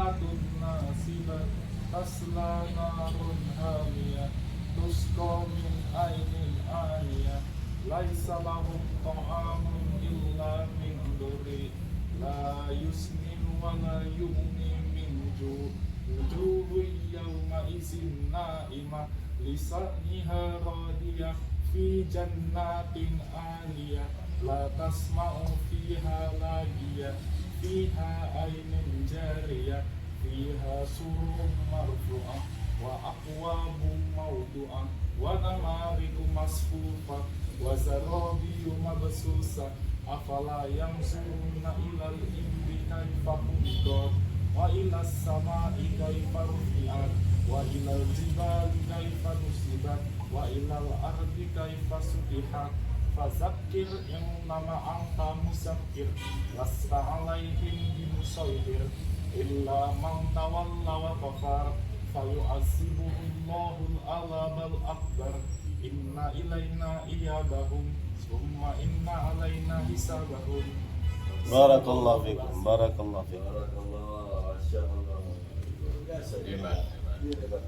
hamlatun nasibah tasla narun hamiyah tusqa min ainin aniyah laisa lahum ta'amun illa min dhuri la yusmin wa la yughni min ju' wujuhun yawma izin na'imah lisaniha radiyah fi jannatin aliyah la tasma'u fiha lagiyah fiha ainun jariyah fiha sururun marfu'ah wa aqwabun mawdu'ah wa namariku masfufah wa zarabiyu mabsusah afala yanzuruna ilal ibli kaifa khuliqat wa ilas samai kaifa rufi'at wa ilal jibali kaifa nusibat wa ilal ardi kaifa sutihat fazakir innama anta muzakkir lasta alaihim bimusaytir illa man tawalla wa kafar fayu'azibuhullahu al-'adabal akbar inna ilaina iyabahum summa inna alaina hisabahum. Barakallahu fikum, barakallahu fikum. Barakallah, Masya Allah. Luar biasa. Hebat.